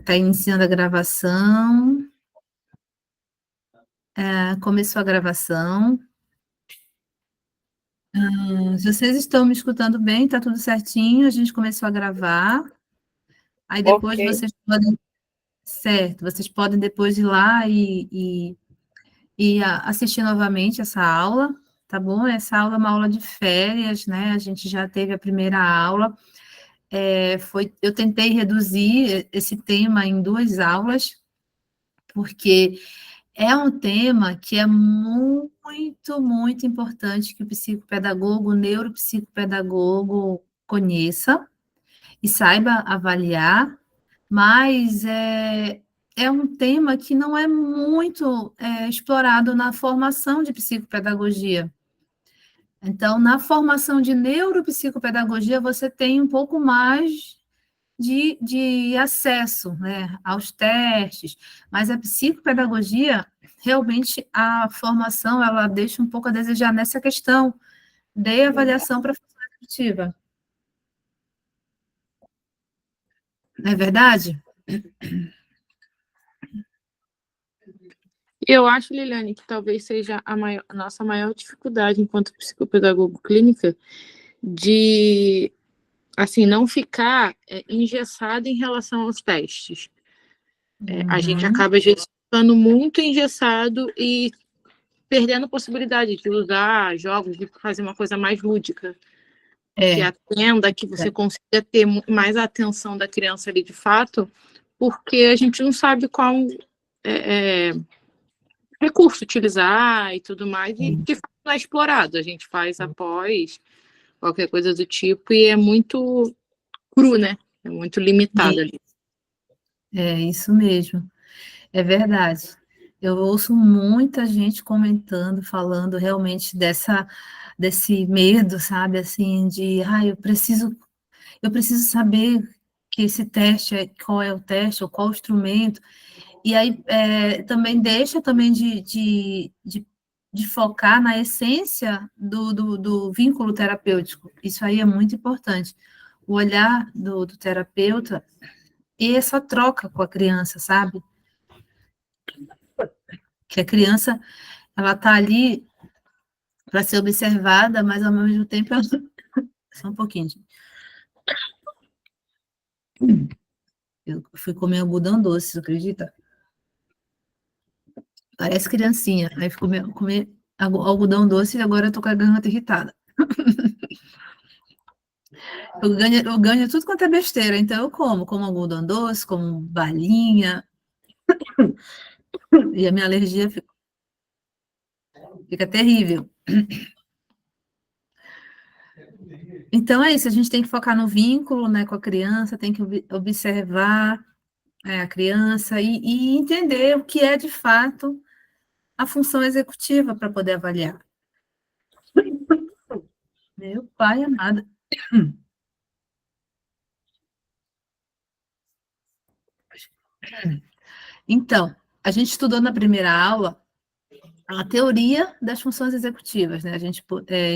Tá iniciando a gravação. Começou a gravação. Vocês estão me escutando bem? Tá tudo certinho? A gente começou a gravar. Aí depois Ok. vocês podem... Certo, vocês podem depois ir lá e assistir novamente essa aula, tá bom? Essa aula é uma aula de férias, né? A gente já teve a primeira aula. Eu tentei reduzir esse tema em 2 aulas, porque é um tema que é muito, muito importante que o psicopedagogo, o neuropsicopedagogo conheça e saiba avaliar, mas é um tema que não é muito explorado na formação de psicopedagogia. Então, na formação de neuropsicopedagogia, você tem um pouco mais de acesso, né, aos testes, mas a psicopedagogia, realmente, a formação, ela deixa um pouco a desejar nessa questão de avaliação para a função executiva. Não é verdade? Eu acho, Liliane, que talvez seja a nossa maior dificuldade enquanto psicopedagogo clínica de, assim, não ficar engessado em relação aos testes. A gente acaba, às vezes, ficando muito engessado e perdendo a possibilidade de usar jogos, de fazer uma coisa mais lúdica, que atenda, que você consiga ter mais a atenção da criança ali de fato, porque a gente não sabe qual recurso utilizar e tudo mais, e de fato não é explorado. A gente faz após qualquer coisa do tipo e é muito cru, né? É muito limitado ali. É isso mesmo, é verdade. Eu ouço muita gente comentando, falando realmente desse medo, sabe, assim, de, eu preciso saber que esse teste, qual é o teste, ou qual o instrumento, e aí também deixa também de focar na essência do vínculo terapêutico. Isso aí é muito importante. O olhar do terapeuta e essa troca com a criança, sabe? Que a criança, ela está ali para ser observada, mas ao mesmo tempo ela... Só um pouquinho, gente. Eu fui comer algodão doce, você acredita? Parece criancinha. Aí fui comer algodão doce e agora eu tô com a garganta irritada. Eu ganho tudo quanto é besteira, então eu como algodão doce, como balinha, e a minha alergia fica terrível. Então é isso, a gente tem que focar no vínculo, né, com a criança, tem que observar a criança e entender o que é de fato a função executiva para poder avaliar. Meu pai amado. Então, a gente estudou na primeira aula a teoria das funções executivas, né? A gente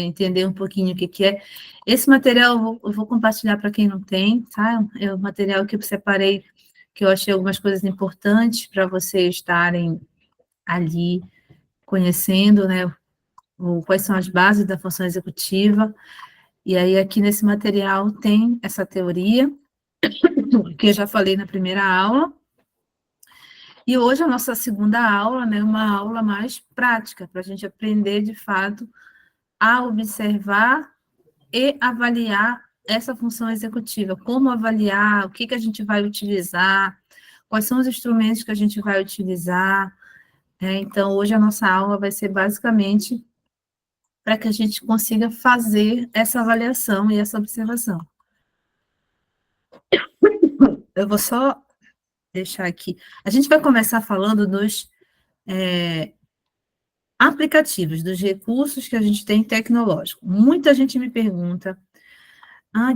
entender um pouquinho o que é. Esse material eu vou compartilhar para quem não tem, tá? É o material que eu separei, que eu achei algumas coisas importantes para vocês estarem ali conhecendo, né? Quais são as bases da função executiva. E aí, aqui nesse material tem essa teoria, que eu já falei na primeira aula. E hoje a nossa segunda aula, né, uma aula mais prática, para a gente aprender, de fato, a observar e avaliar essa função executiva. Como avaliar, o que a gente vai utilizar, quais são os instrumentos que a gente vai utilizar. Então, hoje a nossa aula vai ser basicamente para que a gente consiga fazer essa avaliação e essa observação. Eu vou só deixar aqui. A gente vai começar falando dos aplicativos, dos recursos que a gente tem tecnológico. Muita gente me pergunta,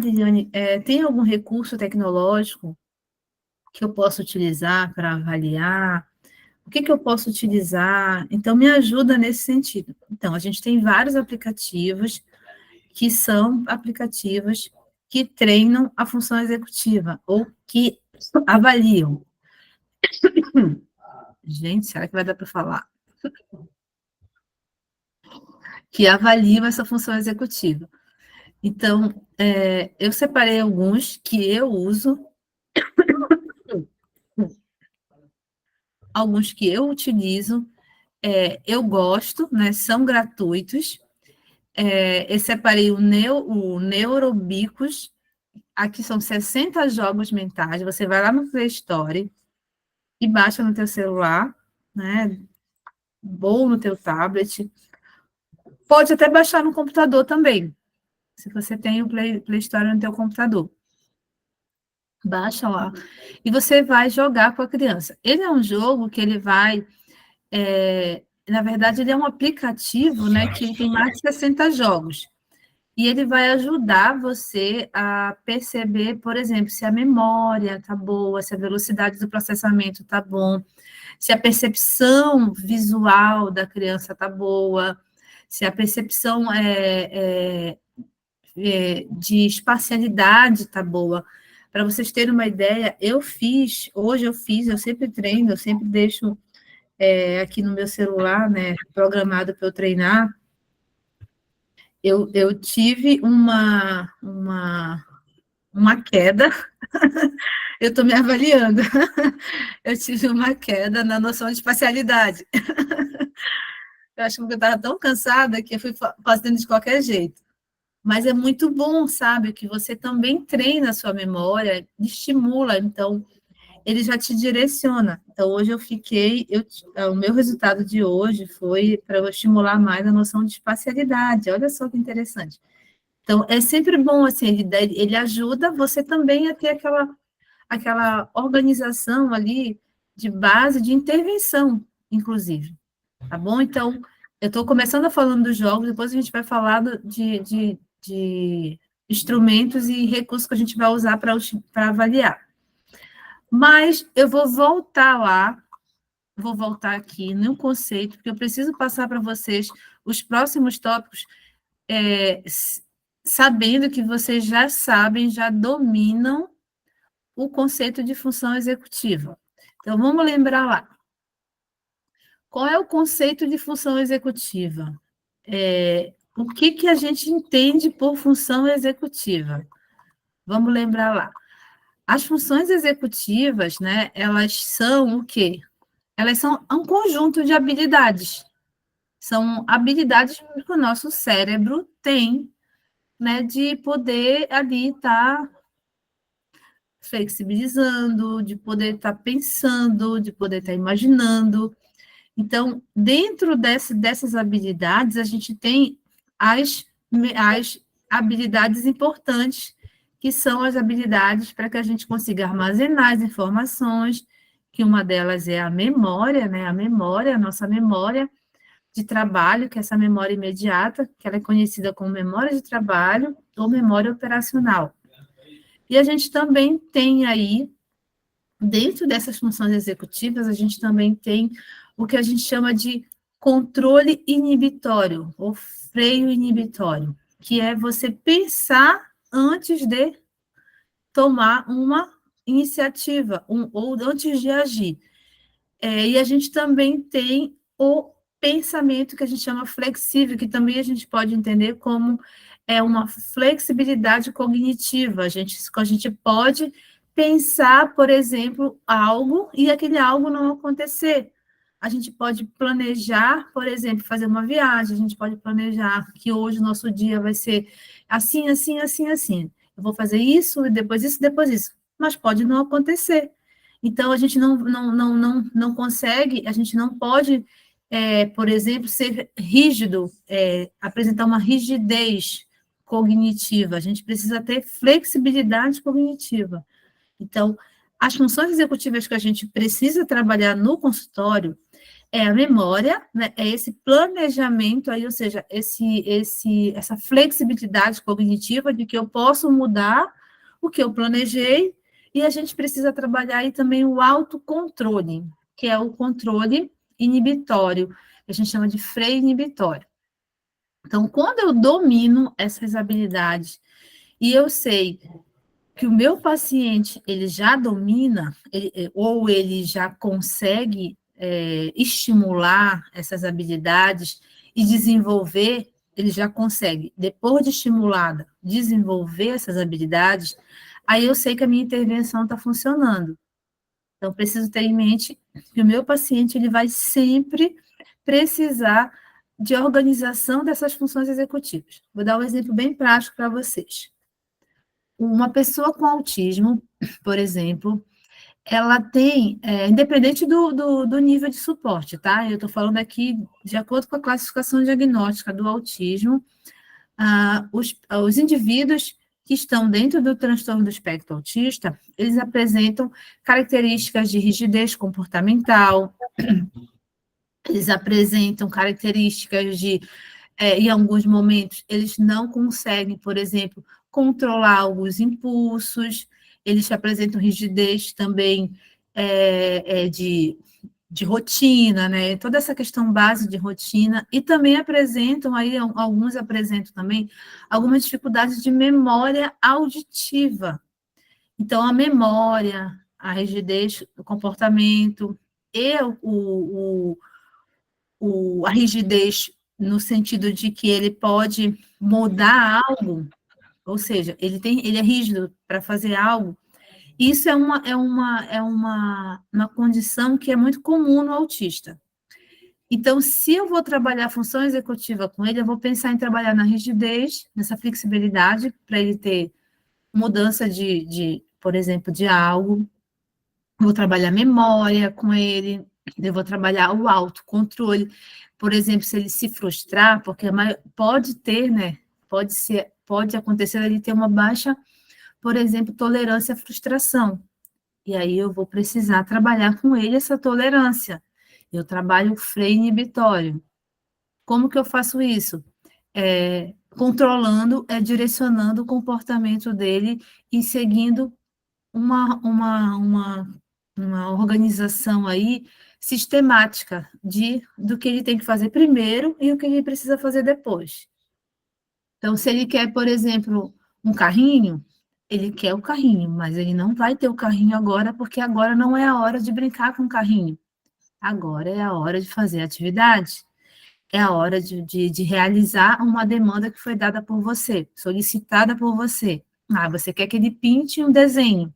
Liliane, tem algum recurso tecnológico que eu posso utilizar para avaliar? O que eu posso utilizar? Então, me ajuda nesse sentido. Então, a gente tem vários aplicativos que são aplicativos que treinam a função executiva, ou que avaliam. Gente, será que vai dar para falar? Que avaliam essa função executiva. Então, eu separei alguns que eu uso, alguns que eu utilizo, eu gosto, né, são gratuitos. Eu separei o Neurobicos, aqui são 60 jogos mentais, você vai lá no Play Store e baixa no teu celular, né, ou no teu tablet, pode até baixar no computador também, se você tem o Play Store no teu computador. Baixa lá. E você vai jogar com a criança. Ele é um jogo que ele vai... na verdade, ele é um aplicativo, né, que ele tem mais de 60 jogos. E ele vai ajudar você a perceber, por exemplo, se a memória está boa, se a velocidade do processamento está bom, se a percepção visual da criança está boa, se a percepção de espacialidade está boa. Para vocês terem uma ideia, hoje eu sempre treino, eu sempre deixo aqui no meu celular, né, programado para eu treinar. Eu tive uma queda, eu estou me avaliando, eu tive uma queda na noção de espacialidade. Eu acho que eu estava tão cansada que eu fui fazendo de qualquer jeito. Mas é muito bom, sabe, que você também treina a sua memória, estimula, então, ele já te direciona. Então, hoje o meu resultado de hoje foi para eu estimular mais a noção de espacialidade, olha só que interessante. Então, é sempre bom, assim, ele ajuda você também a ter aquela organização ali de base de intervenção, inclusive, tá bom? Então, eu estou começando falando dos jogos, depois a gente vai falar de instrumentos e recursos que a gente vai usar para avaliar. Mas eu vou voltar aqui no conceito, porque eu preciso passar para vocês os próximos tópicos, sabendo que vocês já sabem, já dominam o conceito de função executiva. Então, vamos lembrar lá. Qual é o conceito de função executiva? O que a gente entende por função executiva? Vamos lembrar lá. As funções executivas, né, elas são o quê? Elas são um conjunto de habilidades. São habilidades que o nosso cérebro tem, né, de poder ali estar flexibilizando, de poder estar pensando, de poder estar imaginando. Então, dentro dessas habilidades, a gente tem as habilidades importantes, que são as habilidades para que a gente consiga armazenar as informações, que uma delas é a memória, né? A nossa memória de trabalho, que é essa memória imediata, que ela é conhecida como memória de trabalho ou memória operacional. E a gente também tem aí, dentro dessas funções executivas, a gente também tem o que a gente chama de controle inibitório, ou freio inibitório, que é você pensar antes de tomar uma iniciativa, ou antes de agir. E a gente também tem o pensamento que a gente chama flexível, que também a gente pode entender como uma flexibilidade cognitiva. A gente pode pensar, por exemplo, algo e aquele algo não acontecer. A gente pode planejar, por exemplo, fazer uma viagem, a gente pode planejar que hoje o nosso dia vai ser assim, assim, assim, assim. Eu vou fazer isso, depois isso, depois isso. Mas pode não acontecer. Então, a gente não consegue, a gente não pode, por exemplo, ser rígido, apresentar uma rigidez cognitiva. A gente precisa ter flexibilidade cognitiva. Então, as funções executivas que a gente precisa trabalhar no consultório é a memória, né? É esse planejamento aí, ou seja, essa flexibilidade cognitiva de que eu posso mudar o que eu planejei, e a gente precisa trabalhar aí também o autocontrole, que é o controle inibitório, que a gente chama de freio inibitório. Então, quando eu domino essas habilidades e eu sei que o meu paciente ele já domina, ou ele já consegue estimular essas habilidades e desenvolver, ele já consegue, depois de estimulada, desenvolver essas habilidades, aí eu sei que a minha intervenção está funcionando. Então, preciso ter em mente que o meu paciente ele vai sempre precisar de organização dessas funções executivas. Vou dar um exemplo bem prático para vocês. Uma pessoa com autismo, por exemplo, ela tem, independente do nível de suporte, tá? Eu estou falando aqui de acordo com a classificação diagnóstica do autismo, os indivíduos que estão dentro do transtorno do espectro autista, eles apresentam características de rigidez comportamental, eles apresentam características de, em alguns momentos, eles não conseguem, por exemplo, controlar alguns impulsos, eles apresentam rigidez também de rotina, né? Toda essa questão base de rotina, e também apresentam, aí alguns apresentam também, algumas dificuldades de memória auditiva. Então, a memória, a rigidez do comportamento e a rigidez no sentido de que ele pode mudar algo, ou seja, ele é rígido para fazer algo. Isso uma condição que é muito comum no autista. Então, se eu vou trabalhar a função executiva com ele, eu vou pensar em trabalhar na rigidez, nessa flexibilidade, para ele ter mudança por exemplo, de algo. Vou trabalhar memória com ele, eu vou trabalhar o autocontrole. Por exemplo, se ele se frustrar, porque pode ter, né? Pode acontecer ele ter uma baixa, por exemplo, tolerância à frustração. E aí eu vou precisar trabalhar com ele essa tolerância. Eu trabalho o freio inibitório. Como que eu faço isso? Controlando, direcionando o comportamento dele e seguindo uma organização aí sistemática do que ele tem que fazer primeiro e o que ele precisa fazer depois. Então, se ele quer, por exemplo, um carrinho, ele quer o carrinho, mas ele não vai ter o carrinho agora, porque agora não é a hora de brincar com o carrinho. Agora é a hora de fazer atividade. É a hora de realizar uma demanda que foi dada por você, solicitada por você. Você quer que ele pinte um desenho.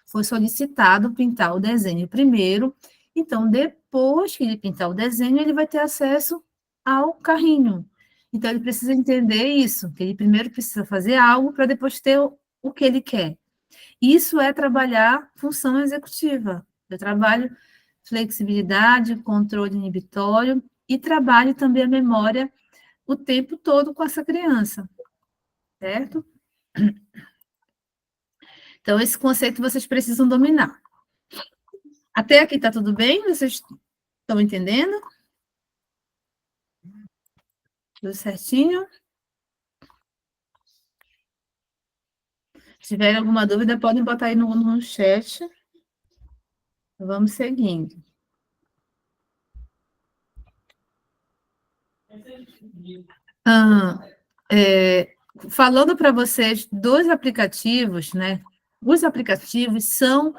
Foi solicitado pintar o desenho primeiro, então, depois que ele pintar o desenho, ele vai ter acesso ao carrinho. Então, ele precisa entender isso, que ele primeiro precisa fazer algo para depois ter o que ele quer. Isso é trabalhar função executiva. Eu trabalho flexibilidade, controle inibitório e trabalho também a memória o tempo todo com essa criança, certo? Então, esse conceito vocês precisam dominar. Até aqui está tudo bem? Vocês estão entendendo? Tudo certinho? Se tiver alguma dúvida, podem botar aí no chat. Vamos seguindo. Falando para vocês dos aplicativos, né? Os aplicativos são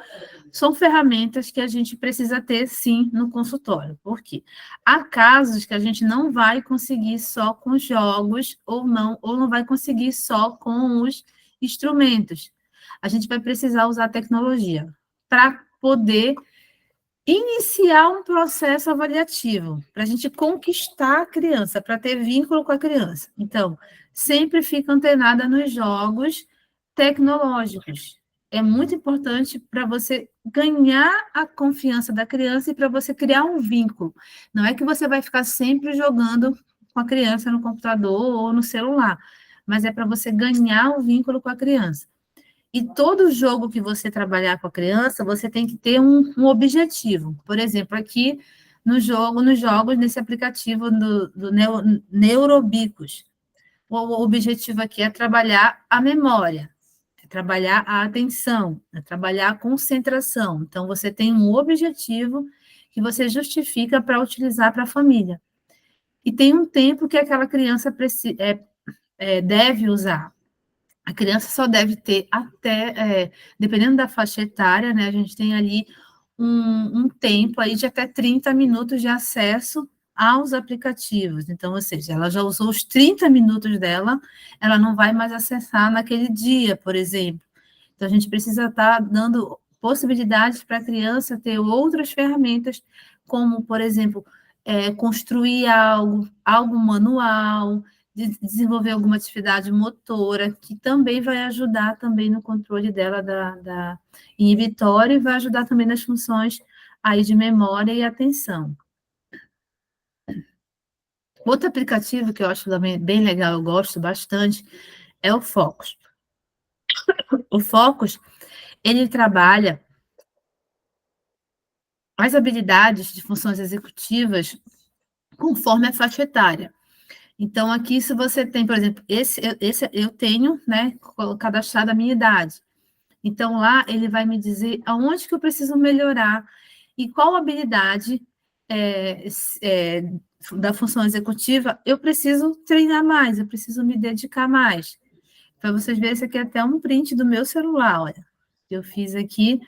ferramentas que a gente precisa ter, sim, no consultório. Por quê? Há casos que a gente não vai conseguir só com jogos, ou não vai conseguir só com os instrumentos. A gente vai precisar usar tecnologia para poder iniciar um processo avaliativo, para a gente conquistar a criança, para ter vínculo com a criança. Então, sempre fica antenada nos jogos tecnológicos. É muito importante para você ganhar a confiança da criança e para você criar um vínculo. Não é que você vai ficar sempre jogando com a criança no computador ou no celular, mas é para você ganhar o vínculo com a criança. E todo jogo que você trabalhar com a criança, você tem que ter um objetivo. Por exemplo, aqui nos jogos, nesse aplicativo do Neurobicos, o objetivo aqui é trabalhar a memória, é trabalhar a atenção, é trabalhar a concentração. Então, você tem um objetivo que você justifica para utilizar para a família. E tem um tempo que aquela criança deve usar. A criança só deve ter até, dependendo da faixa etária, né, a gente tem ali um tempo aí de até 30 minutos de acesso aos aplicativos. Então, ou seja, ela já usou os 30 minutos dela, ela não vai mais acessar naquele dia, por exemplo. Então, a gente precisa estar dando possibilidades para a criança ter outras ferramentas, como, por exemplo, construir algo manual, desenvolver alguma atividade motora, que também vai ajudar também no controle dela da inibitória e vai ajudar também nas funções aí de memória e atenção. Outro aplicativo que eu acho também bem legal, eu gosto bastante, é o Focus. O Focus, ele trabalha as habilidades de funções executivas conforme a faixa etária. Então, aqui, se você tem, por exemplo, esse eu tenho, né, cadastrado a minha idade. Então, lá ele vai me dizer aonde que eu preciso melhorar e qual habilidade da função executiva eu preciso treinar mais, eu preciso me dedicar mais. Para vocês verem, esse aqui é até um print do meu celular, olha. Eu fiz aqui,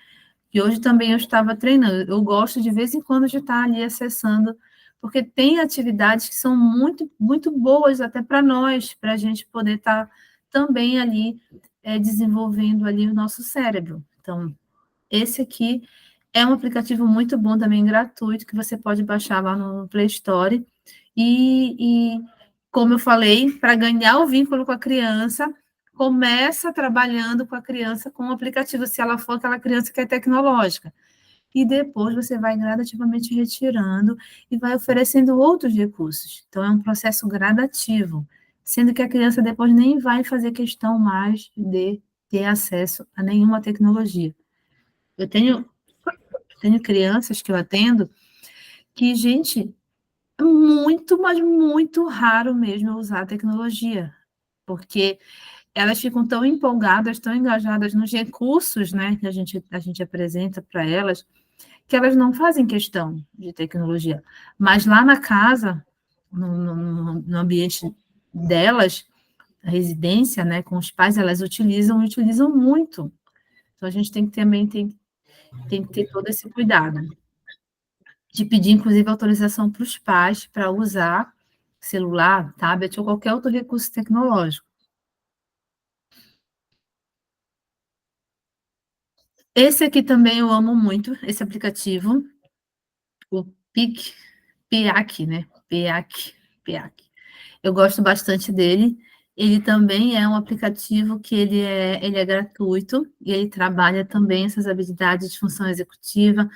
e hoje também eu estava treinando. Eu gosto de vez em quando de estar ali acessando, porque tem atividades que são muito, muito boas até para nós, para a gente poder estar também ali desenvolvendo ali o nosso cérebro. Então, esse aqui é um aplicativo muito bom também, gratuito, que você pode baixar lá no Play Store. E como eu falei, para ganhar o vínculo com a criança, começa trabalhando com a criança com o aplicativo, se ela for aquela criança que é tecnológica. E depois você vai gradativamente retirando e vai oferecendo outros recursos. Então, é um processo gradativo, sendo que a criança depois nem vai fazer questão mais de ter acesso a nenhuma tecnologia. Eu tenho crianças que eu atendo que, gente, é muito, mas muito raro mesmo eu usar a tecnologia, porque elas ficam tão empolgadas, tão engajadas nos recursos, né, que a gente apresenta para elas, que elas não fazem questão de tecnologia. Mas lá na casa, no ambiente delas, a residência, né, com os pais, elas utilizam muito. Então, a gente também tem que ter todo esse cuidado de pedir, inclusive, autorização para os pais para usar celular, tablet ou qualquer outro recurso tecnológico. Esse aqui também eu amo muito, esse aplicativo, o PIAC, né? PIAC. Eu gosto bastante dele. Ele também é um aplicativo que ele é gratuito e ele trabalha também essas habilidades de função executiva.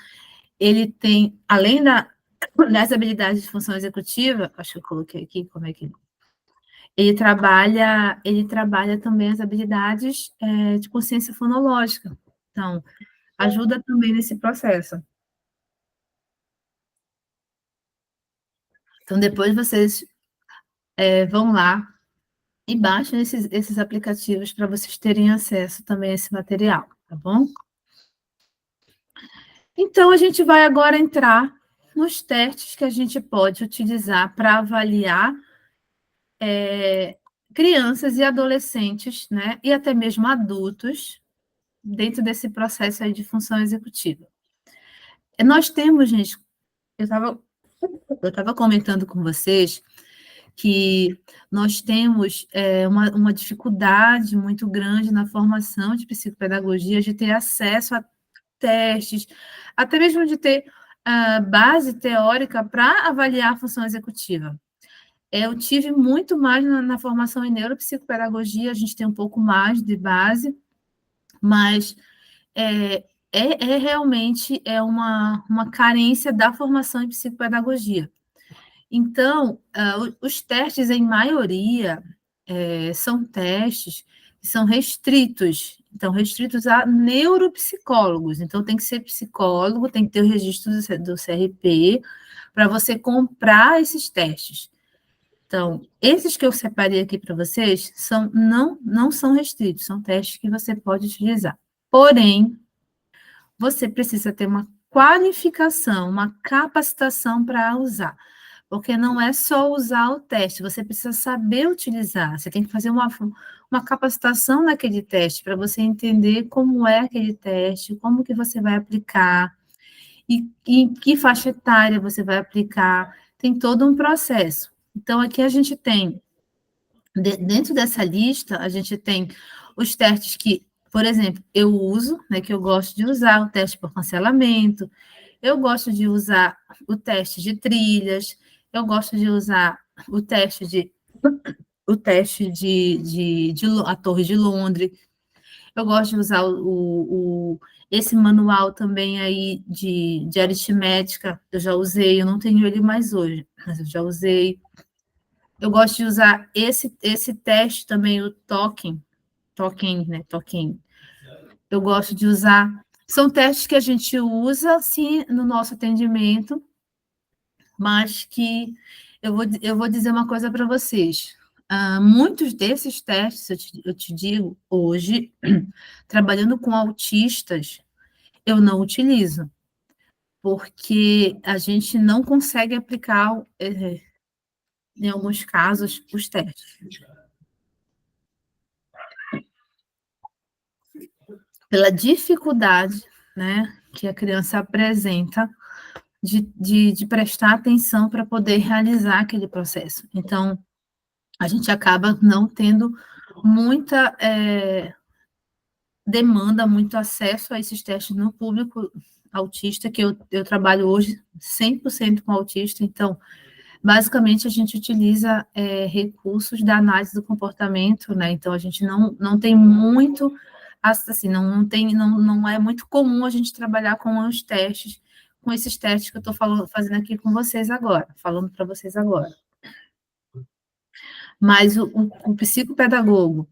Ele tem, além das habilidades de função executiva, acho que eu coloquei aqui, como é que... Ele trabalha também as habilidades de consciência fonológica. Então, ajuda também nesse processo. Então, depois vocês vão lá e baixem esses aplicativos para vocês terem acesso também a esse material, tá bom? Então, a gente vai agora entrar nos testes que a gente pode utilizar para avaliar crianças e adolescentes, né, e até mesmo adultos, dentro desse processo aí de função executiva. Nós temos, gente, eu estava comentando com vocês que nós temos uma dificuldade muito grande na formação de psicopedagogia, de ter acesso a testes, até mesmo de ter base teórica para avaliar a função executiva. Eu tive muito mais na formação em neuropsicopedagogia, a gente tem um pouco mais de base, mas realmente uma carência da formação em psicopedagogia. Então, os testes, em maioria, são testes que são restritos, então, restritos a neuropsicólogos. Então, tem que ser psicólogo, tem que ter o registro do CRP para você comprar esses testes. Então, esses que eu separei aqui para vocês não são restritos, são testes que você pode utilizar. Porém, você precisa ter uma qualificação, uma capacitação para usar, porque não é só usar o teste, você precisa saber utilizar, você tem que fazer uma capacitação naquele teste, para você entender como é aquele teste, como que você vai aplicar, e em que faixa etária você vai aplicar, tem todo um processo. Então, aqui a gente tem, dentro dessa lista, a gente tem os testes que, por exemplo, eu uso, né, que eu gosto de usar, o teste por cancelamento, eu gosto de usar o teste de trilhas, eu gosto de usar o teste de a Torre de Londres, eu gosto de usar esse manual também aí de aritmética, eu já usei, eu não tenho ele mais hoje, mas eu já usei. Eu gosto de usar esse teste também, o Tolkien, né? Tolkien. Eu gosto de usar. São testes que a gente usa, sim, no nosso atendimento, mas que eu vou dizer uma coisa para vocês. Muitos desses testes, eu te digo, hoje, trabalhando com autistas, eu não utilizo, porque a gente não consegue aplicar, em alguns casos, os testes. Pela dificuldade, né, que a criança apresenta de prestar atenção para poder realizar aquele processo. Então, a gente acaba não tendo muita demanda, muito acesso a esses testes no público autista, que eu trabalho hoje 100% com autista, então, basicamente, a gente utiliza recursos da análise do comportamento, né? Então, a gente não tem muito, assim, não é muito comum a gente trabalhar com os testes, com esses testes que eu estou fazendo aqui com vocês agora, falando para vocês agora. Mas o psicopedagogo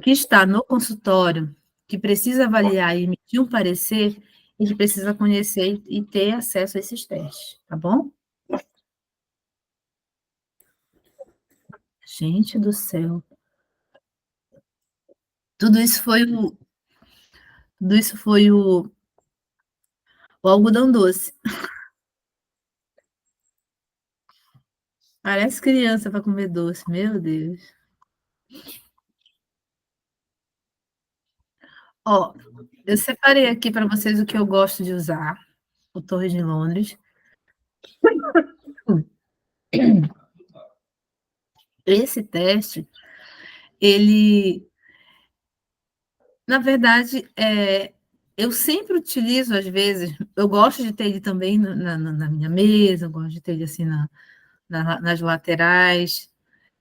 que está no consultório, que precisa avaliar e emitir um parecer, ele precisa conhecer e ter acesso a esses testes, tá bom? Gente do céu. Tudo isso foi o algodão doce. Parece criança para comer doce, meu Deus. Ó, eu separei aqui para vocês o que eu gosto de usar, o Torre de Londres. Esse teste, ele, na verdade, eu sempre utilizo, às vezes, eu gosto de ter ele também na minha mesa, eu gosto de ter ele assim nas laterais.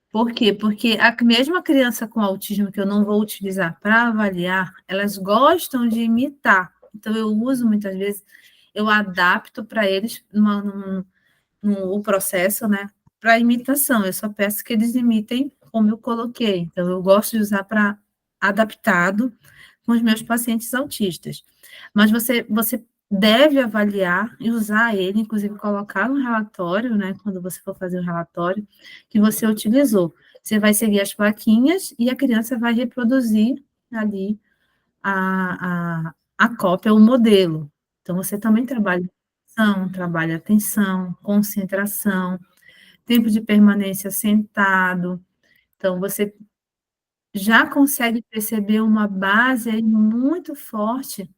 Por quê? Porque a mesma criança com autismo que eu não vou utilizar para avaliar, elas gostam de imitar. Então, eu uso muitas vezes, eu adapto para eles o processo, né, para imitação. Eu só peço que eles imitem como eu coloquei. Então, eu gosto de usar para adaptado com os meus pacientes autistas. Mas você deve avaliar e usar ele, inclusive colocar no relatório, né, quando você for fazer o relatório, que você utilizou. Você vai seguir as plaquinhas e a criança vai reproduzir ali a cópia, o modelo. Então, você também trabalha atenção, concentração, tempo de permanência sentado. Então, você já consegue perceber uma base aí muito forte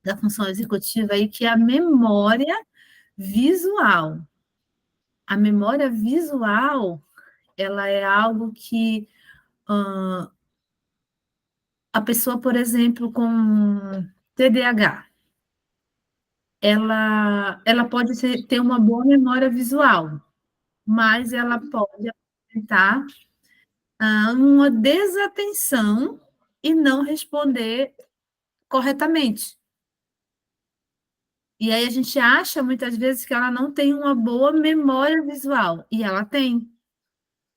da função executiva aí, que é a memória visual. A memória visual, ela é algo que a pessoa, por exemplo, com TDAH, ela pode ter uma boa memória visual, mas ela pode apresentar uma desatenção e não responder corretamente. E aí a gente acha, muitas vezes, que ela não tem uma boa memória visual, e ela tem.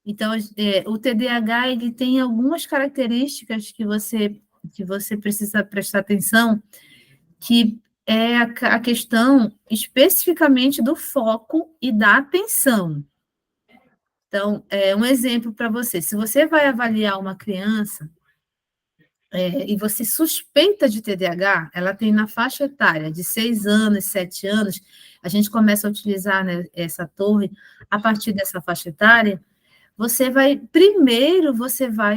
Então, o TDAH, ele tem algumas características que você precisa prestar atenção, que é a questão especificamente do foco e da atenção. Então, um exemplo para você, se você vai avaliar uma criança, e você suspeita de TDAH, ela tem na faixa etária de 6 anos, 7 anos, a gente começa a utilizar, né, essa torre a partir dessa faixa etária, você vai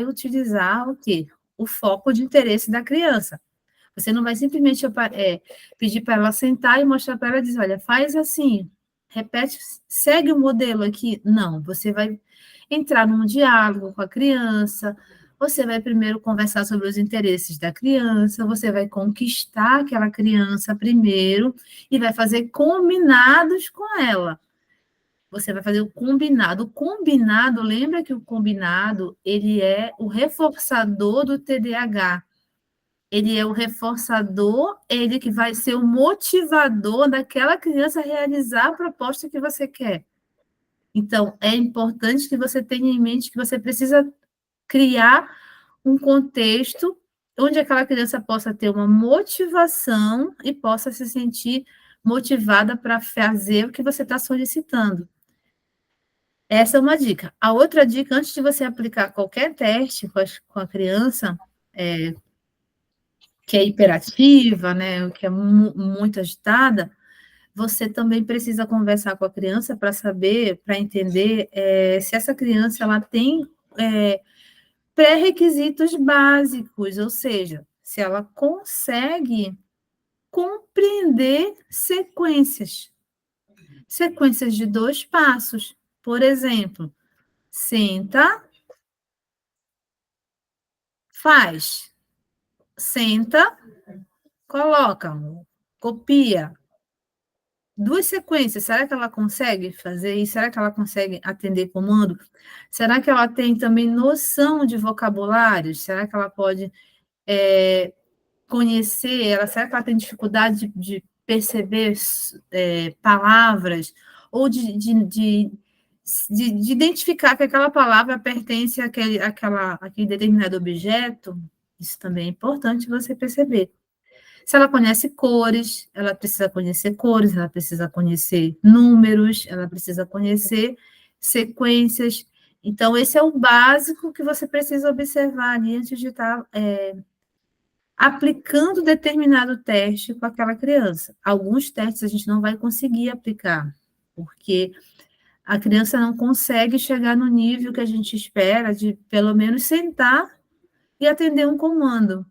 utilizar o quê? O foco de interesse da criança. Você não vai simplesmente pedir para ela sentar e mostrar para ela e dizer, olha, faz assim, repete, segue o modelo aqui. Não, você vai entrar num diálogo com a criança, você vai primeiro conversar sobre os interesses da criança, você vai conquistar aquela criança primeiro e vai fazer combinados com ela. Você vai fazer o combinado. O combinado, lembra que o combinado, ele é o reforçador do TDAH. Ele é o reforçador, ele que vai ser o motivador daquela criança a realizar a proposta que você quer. Então, é importante que você tenha em mente que você precisa criar um contexto onde aquela criança possa ter uma motivação e possa se sentir motivada para fazer o que você está solicitando. Essa é uma dica. A outra dica, antes de você aplicar qualquer teste com a criança, que é hiperativa, né, que é muito agitada, você também precisa conversar com a criança para saber, para entender se essa criança ela tem pré-requisitos básicos, ou seja, se ela consegue compreender sequências de 2 passos. Por exemplo, senta, faz, senta, coloca, copia. 2 sequências, será que ela consegue fazer isso? Será que ela consegue atender comando? Será que ela tem também noção de vocabulários? Será que ela pode conhecer? Será que ela tem dificuldade de perceber palavras? Ou de identificar que aquela palavra pertence àquele determinado objeto? Isso também é importante você perceber. Se ela conhece cores, ela precisa conhecer cores, ela precisa conhecer números, ela precisa conhecer sequências. Então, esse é o básico que você precisa observar ali antes de estar aplicando determinado teste com aquela criança. Alguns testes a gente não vai conseguir aplicar, porque a criança não consegue chegar no nível que a gente espera de, pelo menos, sentar e atender um comando.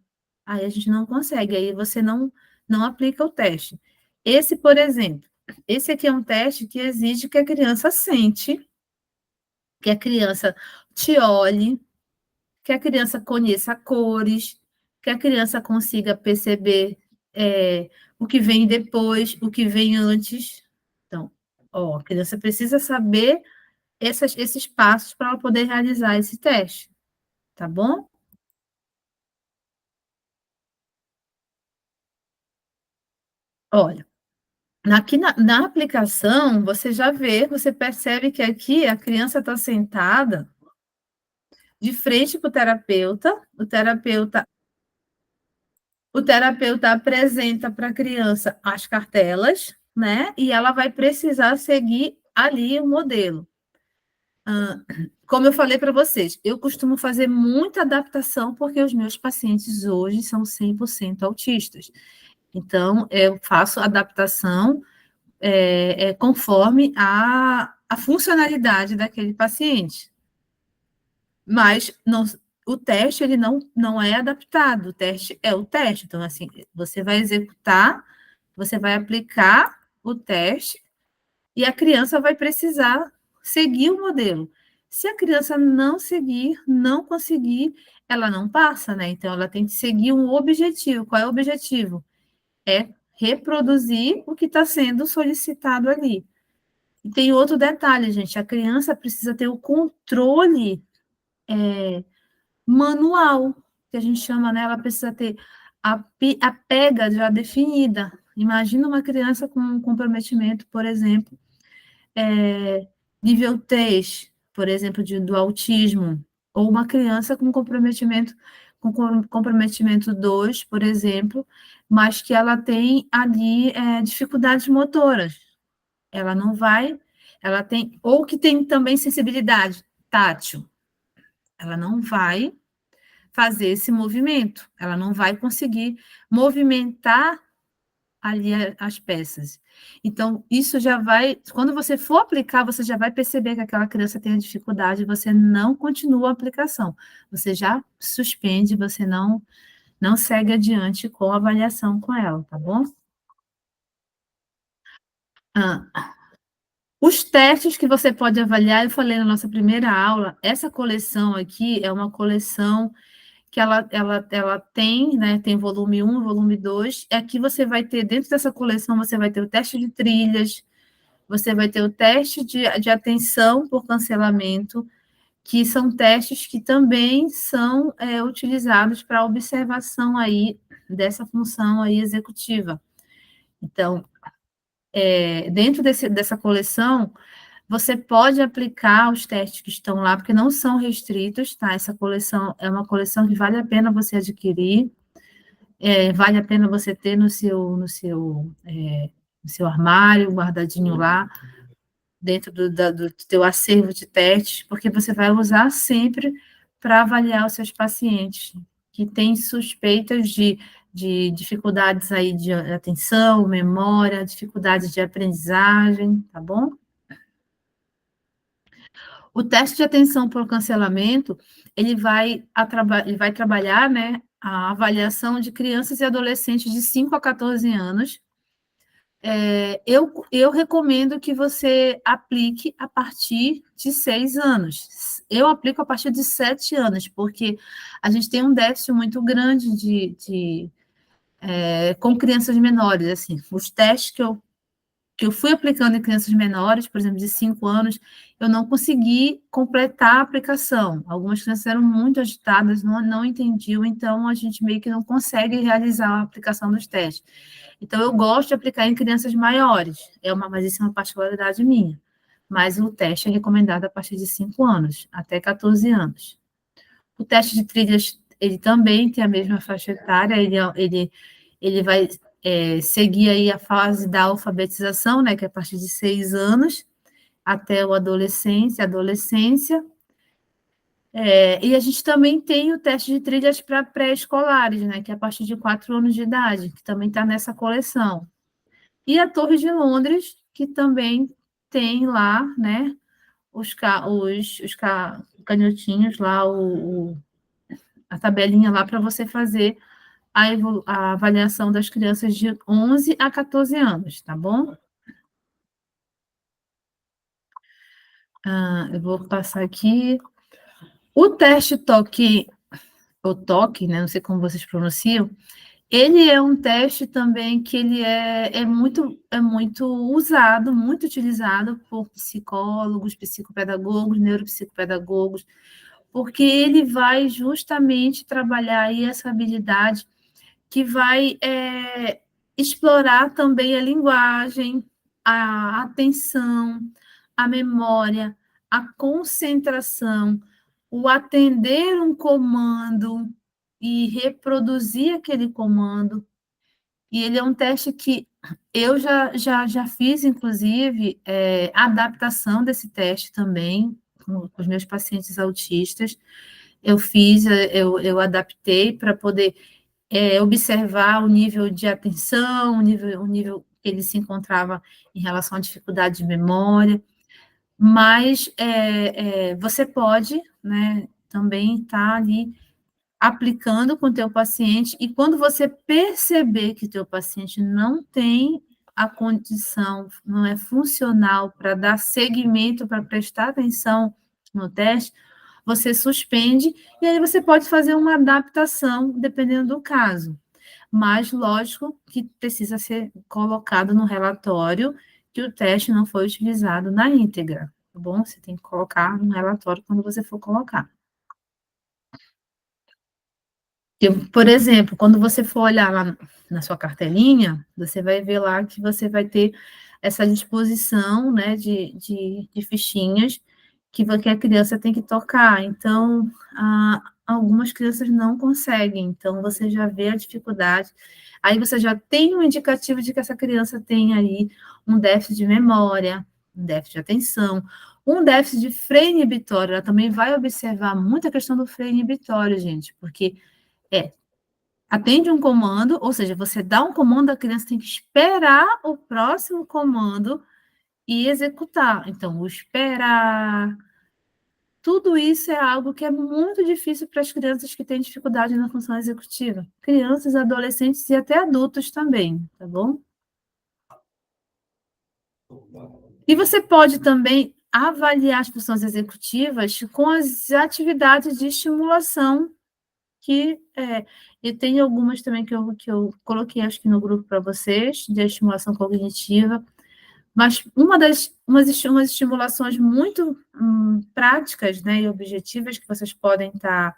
Aí a gente não consegue, aí você não aplica o teste. Esse, por exemplo, esse aqui é um teste que exige que a criança sente, que a criança te olhe, que a criança conheça cores, que a criança consiga perceber o que vem depois, o que vem antes. Então, a criança precisa saber esses passos para ela poder realizar esse teste, tá bom? Olha, aqui na aplicação, você já vê, você percebe que aqui a criança está sentada de frente para o terapeuta apresenta para a criança as cartelas, né? E ela vai precisar seguir ali o modelo. Como eu falei para vocês, eu costumo fazer muita adaptação porque os meus pacientes hoje são 100% autistas. Então, eu faço adaptação conforme a funcionalidade daquele paciente. Mas o teste ele não é adaptado, o teste é o teste. Então, assim, você vai executar, você vai aplicar o teste e a criança vai precisar seguir o modelo. Se a criança não seguir, não conseguir, ela não passa, né? Então, ela tem que seguir um objetivo. Qual é o objetivo? É reproduzir o que está sendo solicitado ali. E tem outro detalhe, gente, a criança precisa ter o controle manual, que a gente chama, né? Ela precisa ter a pega já definida. Imagina uma criança com um comprometimento, por exemplo, nível 3, por exemplo, do autismo, ou uma criança com comprometimento 2, por exemplo, mas que ela tem ali dificuldades motoras. Ela não vai, ela tem, ou que tem também sensibilidade tátil, ela não vai fazer esse movimento, ela não vai conseguir movimentar ali as peças. Então, isso já vai, quando você for aplicar, você já vai perceber que aquela criança tem dificuldade, você não continua a aplicação, você já suspende, você não segue adiante com a avaliação com ela, tá bom? Ah, os testes que você pode avaliar, eu falei na nossa primeira aula, essa coleção aqui é uma coleção que ela tem, né, tem volume 1, volume 2, e aqui você vai ter, dentro dessa coleção, você vai ter o teste de trilhas, você vai ter o teste de atenção por cancelamento, que são testes que também são utilizados para observação aí dessa função aí executiva. Então, dentro dessa coleção, você pode aplicar os testes que estão lá, porque não são restritos, tá? Essa coleção é uma coleção que vale a pena você adquirir, vale a pena você ter no seu armário, guardadinho lá, dentro do teu acervo de testes, porque você vai usar sempre para avaliar os seus pacientes que têm suspeitas de dificuldades aí de atenção, memória, dificuldades de aprendizagem, tá bom? O teste de atenção por cancelamento, ele vai trabalhar, né, a avaliação de crianças e adolescentes de 5 a 14 anos. Eu recomendo que você aplique a partir de 6 anos. Eu aplico a partir de 7 anos, porque a gente tem um déficit muito grande com crianças menores. Assim, os testes que eu fui aplicando em crianças menores, por exemplo, de 5 anos, eu não consegui completar a aplicação. Algumas crianças eram muito agitadas, não entendiam, então a gente meio que não consegue realizar a aplicação dos testes. Então, eu gosto de aplicar em crianças maiores, mas isso é uma particularidade minha. Mas o teste é recomendado a partir de 5 anos, até 14 anos. O teste de trilhas, ele também tem a mesma faixa etária, ele vai seguir aí a fase da alfabetização, né, que é a partir de 6 anos, até a adolescência. E a gente também tem o teste de trilhas para pré-escolares, né, que é a partir de 4 anos de idade, que também está nessa coleção. E a Torre de Londres, que também tem lá, né, os canhotinhos lá, a tabelinha lá para você fazer a avaliação das crianças de 11 a 14 anos, tá bom? Eu vou passar aqui. O teste TOC, ou TOC, né, não sei como vocês pronunciam, ele é um teste também que ele é muito usado, muito utilizado por psicólogos, psicopedagogos, neuropsicopedagogos, porque ele vai justamente trabalhar aí essa habilidade que vai explorar também a linguagem, a atenção, a memória, a concentração, o atender um comando e reproduzir aquele comando. E ele é um teste que eu já fiz, inclusive, adaptação desse teste também com os meus pacientes autistas. Eu adaptei para poder observar o nível de atenção, o nível que ele se encontrava em relação à dificuldade de memória, mas você pode, né, também estar ali aplicando com o teu paciente, e quando você perceber que o teu paciente não tem a condição, não é funcional para dar seguimento, para prestar atenção no teste, você suspende, e aí você pode fazer uma adaptação, dependendo do caso. Mas, lógico, que precisa ser colocado no relatório que o teste não foi utilizado na íntegra, tá bom? Você tem que colocar no relatório quando você for colocar. Por exemplo, quando você for olhar lá na sua cartelinha, você vai ver lá que você vai ter essa disposição, né, de fichinhas que a criança tem que tocar. Então, algumas crianças não conseguem, então você já vê a dificuldade. Aí você já tem um indicativo de que essa criança tem aí um déficit de memória, um déficit de atenção, um déficit de freio inibitório. Ela também vai observar muito a questão do freio inibitório, gente, porque é atende um comando, ou seja, você dá um comando, a criança tem que esperar o próximo comando e executar. Então, o esperar, tudo isso é algo que é muito difícil para as crianças que têm dificuldade na função executiva. Crianças, adolescentes e até adultos também, tá bom? E você pode também avaliar as funções executivas com as atividades de estimulação e tem algumas também que eu coloquei, acho que no grupo para vocês, de estimulação cognitiva, mas umas estimulações muito práticas, né, e objetivas que vocês podem estar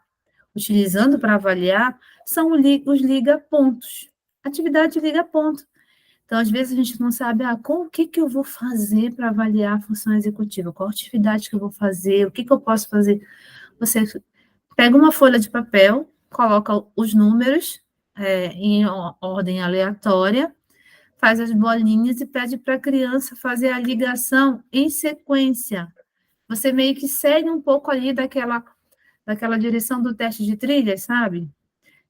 utilizando para avaliar são os liga-pontos. Atividade liga-ponto. Então, às vezes, a gente não sabe, o que eu vou fazer para avaliar a função executiva, qual atividade que eu vou fazer, o que eu posso fazer. Você pega uma folha de papel, coloca os números em ordem aleatória, faz as bolinhas e pede para a criança fazer a ligação em sequência. Você meio que segue um pouco ali daquela direção do teste de trilhas, sabe?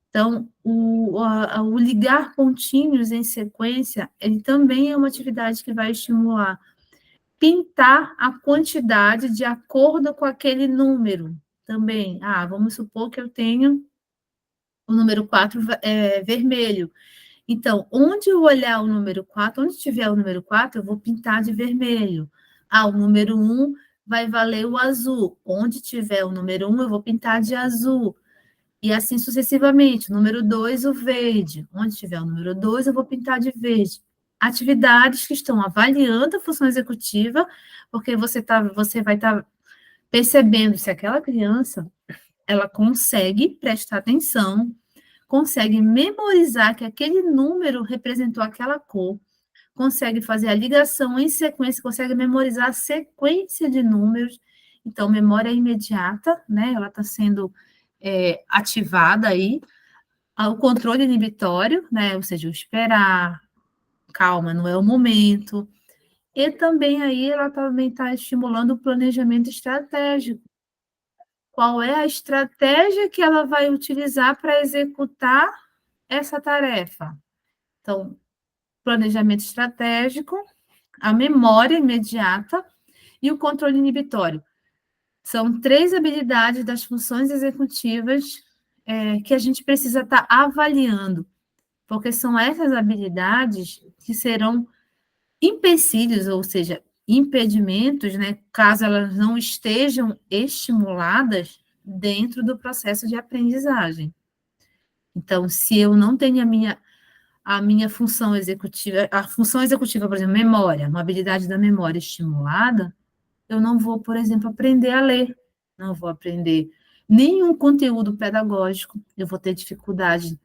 Então, o ligar pontinhos em sequência, ele também é uma atividade que vai estimular. Pintar a quantidade de acordo com aquele número também. Vamos supor que eu tenho o número 4 vermelho. Então, onde eu olhar o número 4, onde tiver o número 4, eu vou pintar de vermelho. O número 1 vai valer o azul. Onde tiver o número 1, eu vou pintar de azul. E assim sucessivamente. Número 2, o verde. Onde tiver o número 2, eu vou pintar de verde. Atividades que estão avaliando a função executiva, porque você vai estar percebendo se aquela criança ela consegue prestar atenção, consegue memorizar que aquele número representou aquela cor, consegue fazer a ligação em sequência, consegue memorizar a sequência de números. Então, memória imediata, né? Ela está sendo ativada aí. O controle inibitório, né? Ou seja, o esperar, calma, não é o momento. E também aí ela também está estimulando o planejamento estratégico. Qual é a estratégia que ela vai utilizar para executar essa tarefa? Então, planejamento estratégico, a memória imediata e o controle inibitório. São 3 habilidades das funções executivas que a gente precisa estar avaliando, porque são essas habilidades que serão empecilhos, ou seja, impedimentos, né, caso elas não estejam estimuladas dentro do processo de aprendizagem. Então, se eu não tenho a minha função executiva, por exemplo, memória, uma habilidade da memória estimulada, eu não vou, por exemplo, aprender a ler, não vou aprender nenhum conteúdo pedagógico, eu vou ter dificuldade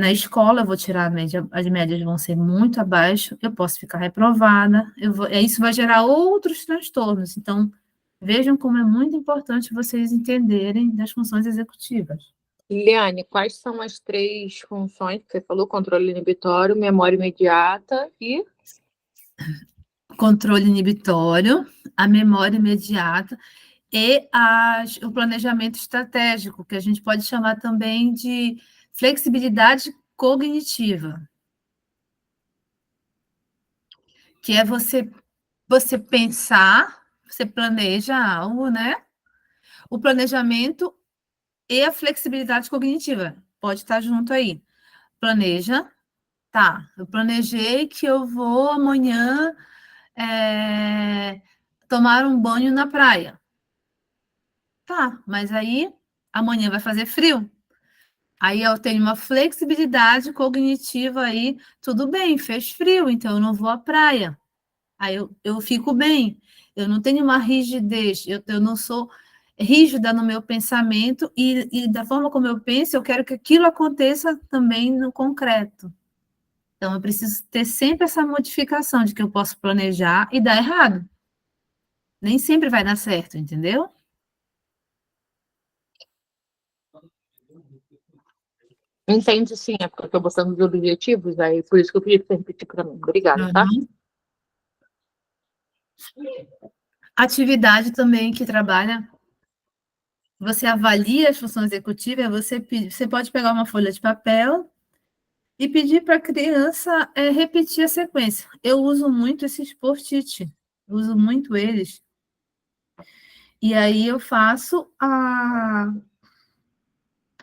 na escola, eu vou tirar a média, as médias vão ser muito abaixo, eu posso ficar reprovada, isso vai gerar outros transtornos. Então, vejam como é muito importante vocês entenderem das funções executivas. Liliane, quais são as 3 funções que você falou? Controle inibitório, memória imediata e... Controle inibitório, a memória imediata e o planejamento estratégico, que a gente pode chamar também de flexibilidade cognitiva, que é você pensar, você planeja algo, né? O planejamento e a flexibilidade cognitiva, pode estar junto aí. Planeja, eu planejei que eu vou amanhã tomar um banho na praia. Mas aí amanhã vai fazer frio. Aí eu tenho uma flexibilidade cognitiva aí, tudo bem, fez frio, então eu não vou à praia. Aí eu fico bem, eu não tenho uma rigidez, eu não sou rígida no meu pensamento e da forma como eu penso, eu quero que aquilo aconteça também no concreto. Então, eu preciso ter sempre essa modificação de que eu posso planejar e dar errado. Nem sempre vai dar certo, entendeu? Entende, sim, é porque eu estou botando os objetivos, aí por isso que eu pedi para você repetir para mim. Obrigada, tá? Atividade também que trabalha você avalia as funções executivas, você pode pegar uma folha de papel e pedir para a criança repetir a sequência. Eu uso muito esses post-it, uso muito eles. E aí eu faço a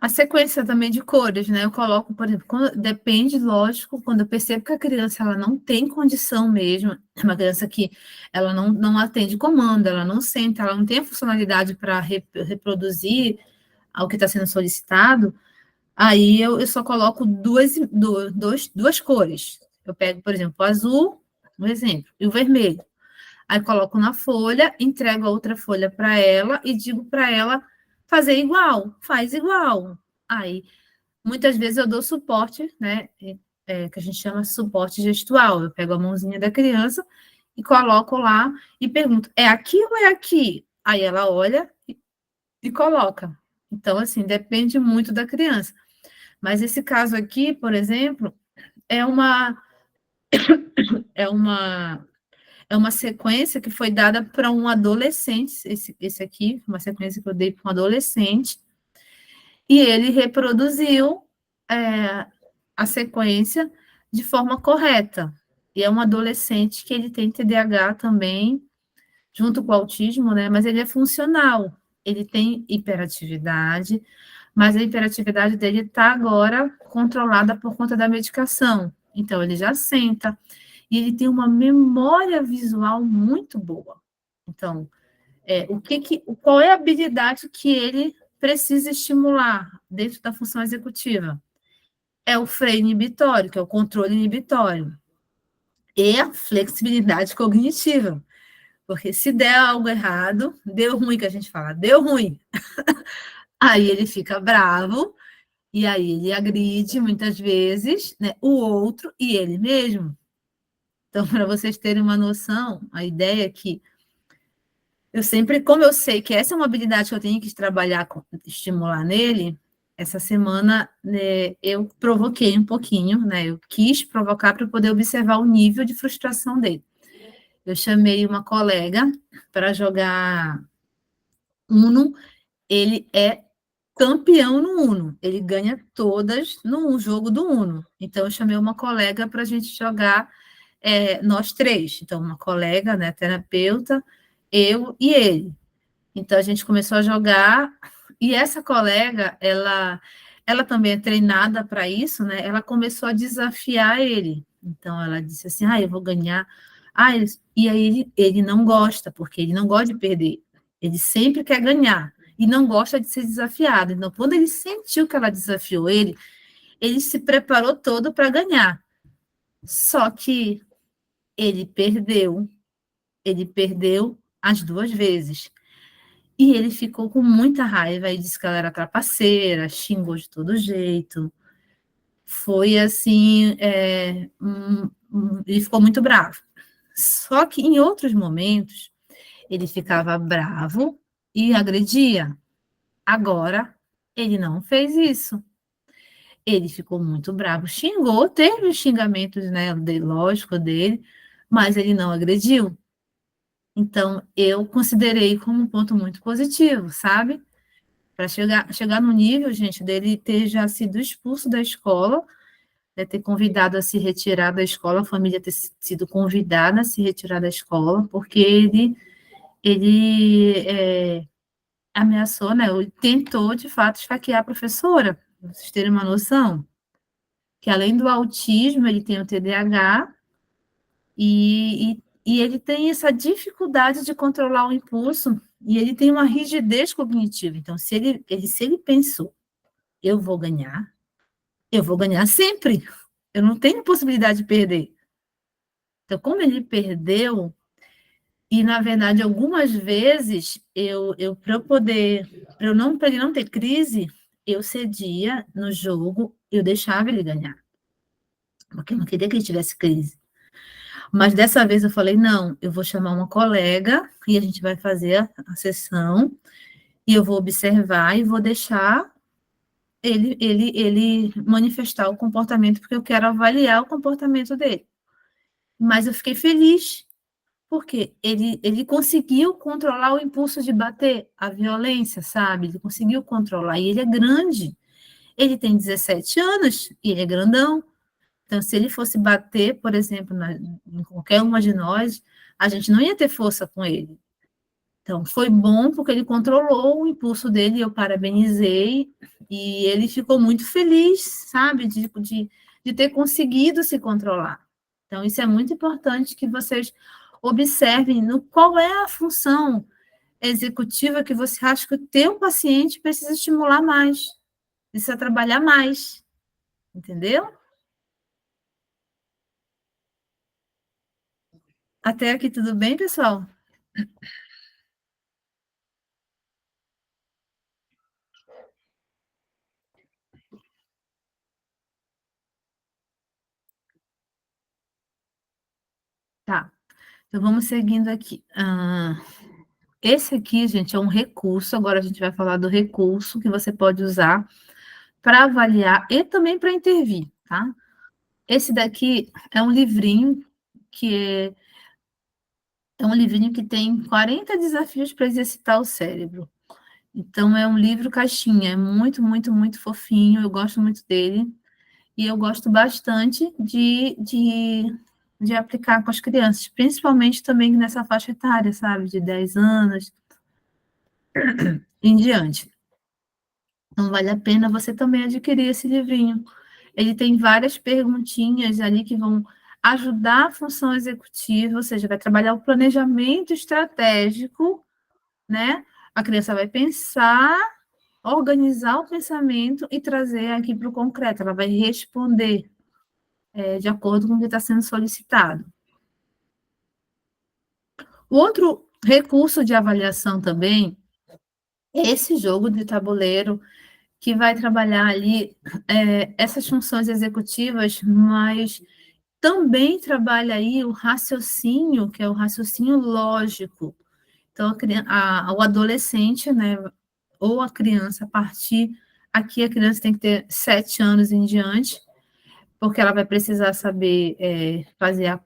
sequência também de cores, né? Eu coloco, por exemplo, depende, lógico, quando eu percebo que a criança ela não tem condição mesmo, é uma criança que ela não atende comando, ela não senta, ela não tem a funcionalidade para reproduzir ao que está sendo solicitado, aí eu só coloco duas cores. Eu pego, por exemplo, o azul, um exemplo, e o vermelho. Aí coloco na folha, entrego a outra folha para ela e digo para ela fazer igual, faz igual. Aí, muitas vezes eu dou suporte, né, que a gente chama suporte gestual. Eu pego a mãozinha da criança e coloco lá e pergunto, é aqui ou é aqui? Aí ela olha e coloca. Então, assim, depende muito da criança. Mas esse caso aqui, por exemplo, é uma é uma é uma sequência que foi dada para um adolescente, esse aqui, uma sequência que eu dei para um adolescente, e ele reproduziu a sequência de forma correta. E é um adolescente que ele tem TDAH também, junto com o autismo, né? Mas ele é funcional, ele tem hiperatividade, mas a hiperatividade dele está agora controlada por conta da medicação. Então, ele já senta, e ele tem uma memória visual muito boa. Então, qual é a habilidade que ele precisa estimular dentro da função executiva? É o freio inibitório, que é o controle inibitório, e a flexibilidade cognitiva. Porque se der algo errado, deu ruim, que a gente fala, deu ruim. Aí ele fica bravo, e aí ele agride muitas vezes, né, o outro e ele mesmo. Então, para vocês terem uma noção, a ideia é que eu sempre, como eu sei que essa é uma habilidade que eu tenho que trabalhar, estimular nele, essa semana, né, eu provoquei um pouquinho, né? Eu quis provocar para poder observar o nível de frustração dele. Eu chamei uma colega para jogar Uno, ele é campeão no Uno, ele ganha todas no jogo do Uno. Então, eu chamei uma colega para a gente jogar, nós três. Então, uma colega, né, terapeuta, eu e ele. Então, a gente começou a jogar, e essa colega, ela também é treinada para isso, né? Ela começou a desafiar ele. Então, ela disse assim, eu vou ganhar. E aí ele não gosta, porque ele não gosta de perder. Ele sempre quer ganhar, e não gosta de ser desafiado. Então, quando ele sentiu que ela desafiou ele se preparou todo para ganhar. Só que ele perdeu as duas vezes. E ele ficou com muita raiva e disse que ela era trapaceira, xingou de todo jeito. Foi assim, ele ficou muito bravo. Só que em outros momentos, ele ficava bravo e agredia. Agora, ele não fez isso. Ele ficou muito bravo, xingou, teve os xingamentos, né, lógico dele, mas ele não agrediu. Então, eu considerei como um ponto muito positivo, sabe? Para chegar no nível, gente, dele ter já sido expulso da escola, né, ter convidado a se retirar da escola, a família ter sido convidada a se retirar da escola, porque ele ameaçou, né, tentou, de fato, esfaquear a professora, para vocês terem uma noção, que além do autismo, ele tem o TDAH, e ele tem essa dificuldade de controlar o impulso, e ele tem uma rigidez cognitiva. Então, se ele pensou, eu vou ganhar sempre. Eu não tenho possibilidade de perder. Então, como ele perdeu, e na verdade, algumas vezes, para ele não ter crise, eu cedia no jogo, eu deixava ele ganhar. Porque eu não queria que ele tivesse crise. Mas dessa vez eu falei, não, eu vou chamar uma colega e a gente vai fazer a sessão e eu vou observar e vou deixar ele manifestar o comportamento, porque eu quero avaliar o comportamento dele. Mas eu fiquei feliz, Porque ele conseguiu controlar o impulso de bater, a violência, sabe? Ele conseguiu controlar. E ele é grande. Ele tem 17 anos e ele é grandão. Então, se ele fosse bater, por exemplo, em qualquer uma de nós, a gente não ia ter força com ele. Então, foi bom porque ele controlou o impulso dele, eu parabenizei, e ele ficou muito feliz, sabe, de ter conseguido se controlar. Então, isso é muito importante que vocês observem no qual é a função executiva que você acha que o teu paciente precisa estimular mais, precisa trabalhar mais, entendeu? Até aqui tudo bem, pessoal? Tá. Então, vamos seguindo aqui. Esse aqui, gente, é um recurso. Agora a gente vai falar do recurso que você pode usar para avaliar e também para intervir, tá? Esse daqui é um livrinho que é um livrinho que tem 40 desafios para exercitar o cérebro. Então, é um livro caixinha, é muito, muito, muito fofinho. Eu gosto muito dele. E eu gosto bastante de aplicar com as crianças, principalmente também nessa faixa etária, sabe? De 10 anos em diante. Então, vale a pena você também adquirir esse livrinho. Ele tem várias perguntinhas ali que vão ajudar a função executiva, ou seja, vai trabalhar o planejamento estratégico, né? A criança vai pensar, organizar o pensamento e trazer aqui para o concreto. Ela vai responder de acordo com o que está sendo solicitado. O outro recurso de avaliação também é esse jogo de tabuleiro que vai trabalhar ali essas funções executivas, mas também trabalha aí o raciocínio, que é o raciocínio lógico. Então, o adolescente, né, ou a criança, a partir aqui a criança tem que ter 7 anos em diante, porque ela vai precisar saber fazer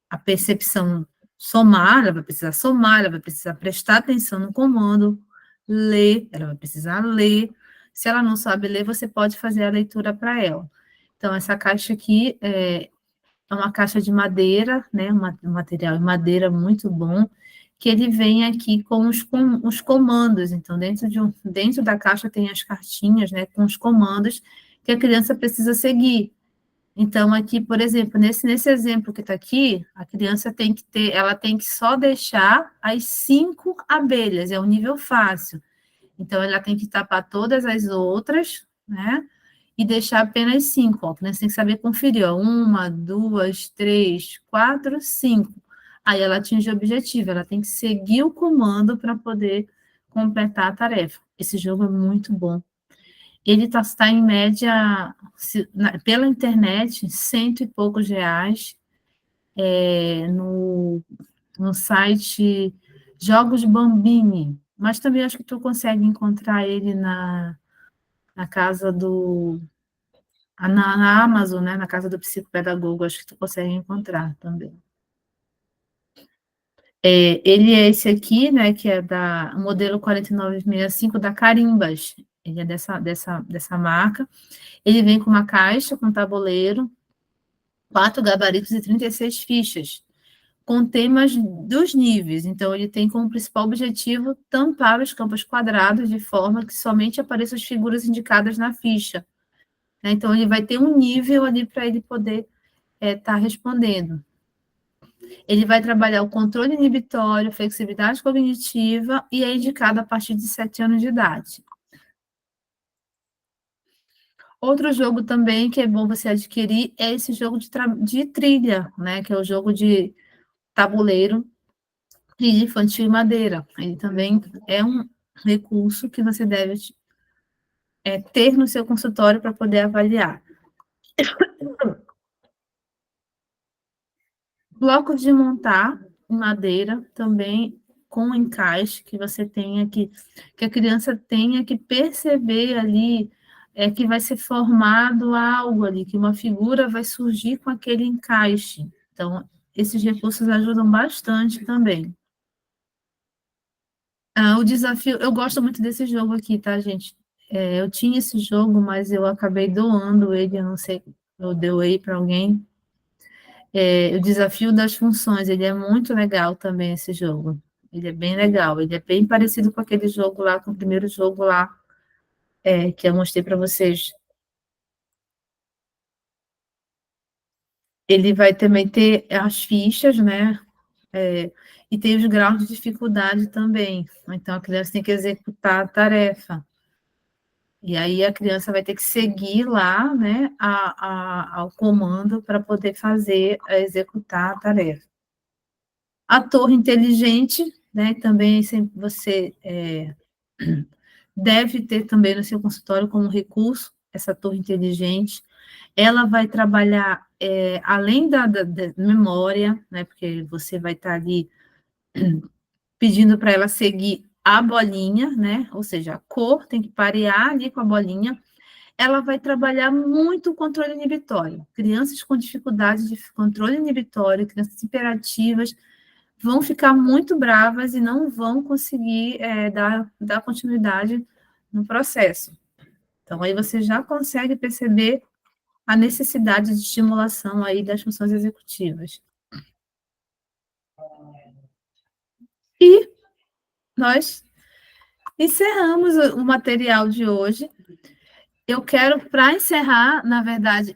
a percepção somar, ela vai precisar somar, ela vai precisar prestar atenção no comando, ler, ela vai precisar ler. Se ela não sabe ler, você pode fazer a leitura para ela. Então, essa caixa aqui é uma caixa de madeira, né, um material de madeira muito bom, que ele vem aqui com os comandos. Então, dentro da caixa tem as cartinhas, né, com os comandos que a criança precisa seguir. Então, aqui, por exemplo, nesse exemplo que está aqui, a criança ela tem que só deixar as 5 abelhas, é um nível fácil. Então, ela tem que tapar todas as outras, né? E deixar apenas 5. Ó. A criança tem que saber conferir, ó. 1, 2, 3, 4, 5. Aí ela atinge o objetivo, ela tem que seguir o comando para poder completar a tarefa. Esse jogo é muito bom. Ele está em média, pela internet, 100 e poucos reais, no site Jogos Bambini, mas também acho que tu consegue encontrar ele na casa na Amazon, né, na casa do psicopedagogo, acho que tu consegue encontrar também. Ele é esse aqui, né, que é da modelo 4965 da Carimbas, ele é dessa marca. Ele vem com uma caixa, com tabuleiro, 4 gabaritos e 36 fichas, com temas dos níveis. Então, ele tem como principal objetivo tampar os campos quadrados de forma que somente apareçam as figuras indicadas na ficha. Então, ele vai ter um nível ali para ele poder estar respondendo. Ele vai trabalhar o controle inibitório, flexibilidade cognitiva e é indicado a partir de 7 anos de idade. Outro jogo também que é bom você adquirir é esse jogo de trilha, né? Que é o jogo de tabuleiro, trilha infantil e madeira. Ele também é um recurso que você deve ter no seu consultório para poder avaliar. Blocos de montar em madeira também com encaixe que você tenha que a criança tenha que perceber ali que vai ser formado algo ali, que uma figura vai surgir com aquele encaixe. Então, esses recursos ajudam bastante também. O desafio, eu gosto muito desse jogo aqui, tá, gente? Eu tinha esse jogo, mas eu acabei doando ele, eu não sei, eu doei para alguém. O desafio das funções, ele é muito legal também, esse jogo. Ele é bem legal, ele é bem parecido com aquele jogo lá, com o primeiro jogo lá, que eu mostrei para vocês. Ele vai também ter as fichas, né? E tem os graus de dificuldade também. Então, a criança tem que executar a tarefa. E aí a criança vai ter que seguir lá, né, ao comando para poder executar a tarefa. A torre inteligente, né, também você deve ter também no seu consultório como recurso, essa torre inteligente. Ela vai trabalhar, além da memória, né, porque você vai estar ali pedindo para ela seguir a bolinha, né, ou seja, a cor tem que parear ali com a bolinha. Ela vai trabalhar muito o controle inibitório. Crianças com dificuldade de controle inibitório, crianças hiperativas, vão ficar muito bravas e não vão conseguir dar continuidade no processo. Então, aí você já consegue perceber a necessidade de estimulação aí das funções executivas. E nós encerramos o material de hoje. Eu quero, para encerrar, na verdade,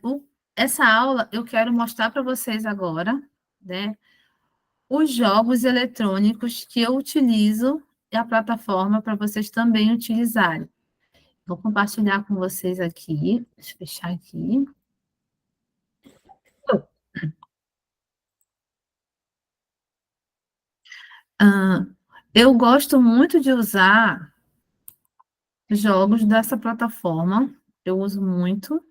essa aula, eu quero mostrar para vocês agora, né, os jogos eletrônicos que eu utilizo e a plataforma para vocês também utilizarem. Vou compartilhar com vocês aqui. Deixa eu fechar aqui. Eu gosto muito de usar jogos dessa plataforma. Eu uso muito,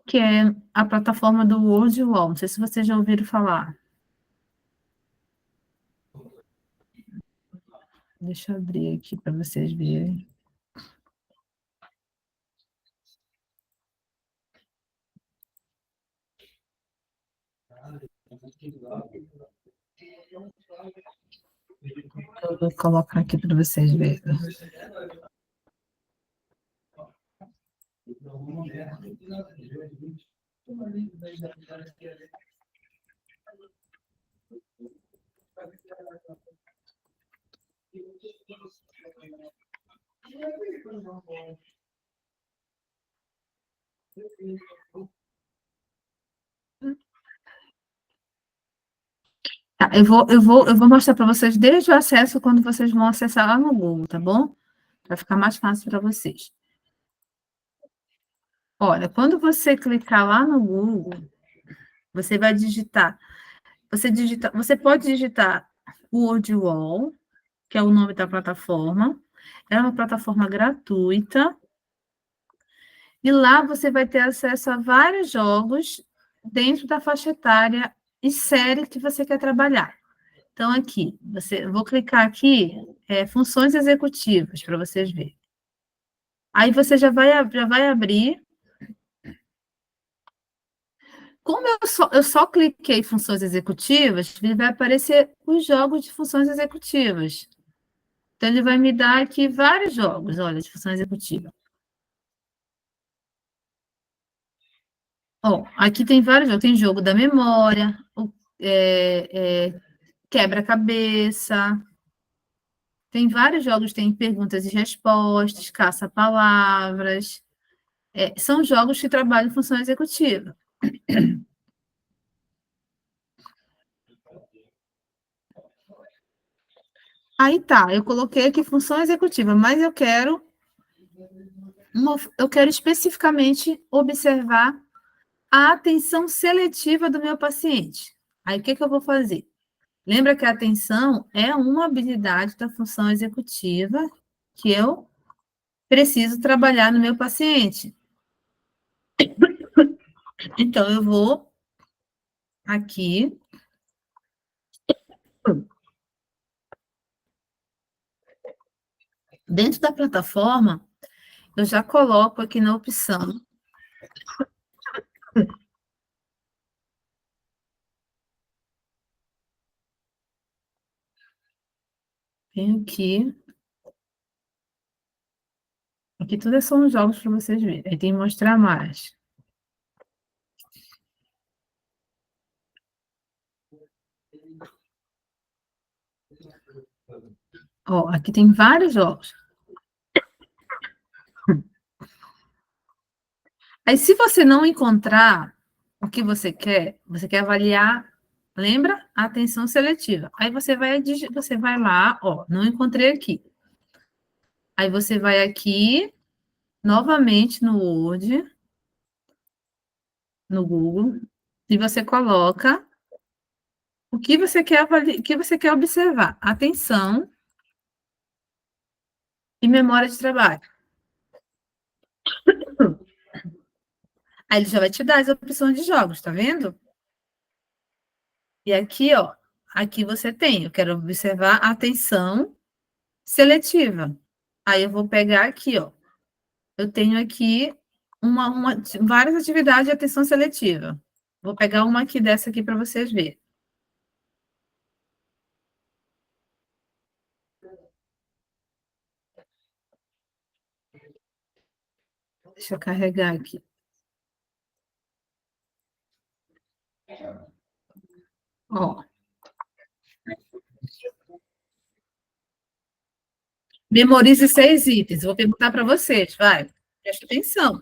que é a plataforma do World Wall. Não sei se vocês já ouviram falar. Deixa eu abrir aqui para vocês verem. Eu vou colocar aqui para vocês verem. Tá, eu vou mostrar para vocês desde o acesso, quando vocês vão acessar lá no Google, tá bom? Para ficar mais fácil para vocês. Olha, quando você clicar lá no Google, você vai digitar. Você pode digitar Word Wall, que é o nome da plataforma. É uma plataforma gratuita. E lá você vai ter acesso a vários jogos dentro da faixa etária e série que você quer trabalhar. Então, aqui, vou clicar aqui, funções executivas, para vocês verem. Aí você já vai abrir. Como eu só cliquei em funções executivas, ele vai aparecer os jogos de funções executivas. Então, ele vai me dar aqui vários jogos, olha, de função executiva. Ó, aqui tem vários jogos. Tem jogo da memória, quebra-cabeça. Tem vários jogos, tem perguntas e respostas, caça-palavras. São jogos que trabalham em função executiva. Aí tá, eu coloquei aqui função executiva, mas eu quero especificamente observar a atenção seletiva do meu paciente. Aí o que eu vou fazer? Lembra que a atenção é uma habilidade da função executiva que eu preciso trabalhar no meu paciente. Então, eu vou aqui. Dentro da plataforma, eu já coloco aqui na opção Venho aqui. Aqui tudo são os jogos para vocês verem. Aí tem que mostrar mais. Ó, aqui tem vários jogos. Aí, se você não encontrar o que você quer avaliar, lembra? A atenção seletiva. Aí você vai lá, ó, não encontrei aqui. Aí você vai aqui, novamente no Word, no Google, e você coloca o que você quer avaliar, o que você quer observar. Atenção e memória de trabalho. Aí ele já vai te dar as opções de jogos, tá vendo? E aqui, ó, aqui você tem, eu quero observar a atenção seletiva. Aí eu vou pegar aqui, ó. Eu tenho aqui várias atividades de atenção seletiva. Vou pegar uma aqui dessa aqui para vocês verem. Deixa eu carregar aqui. Ó. Memorize 6 itens. Vou perguntar para vocês, vai. Preste atenção.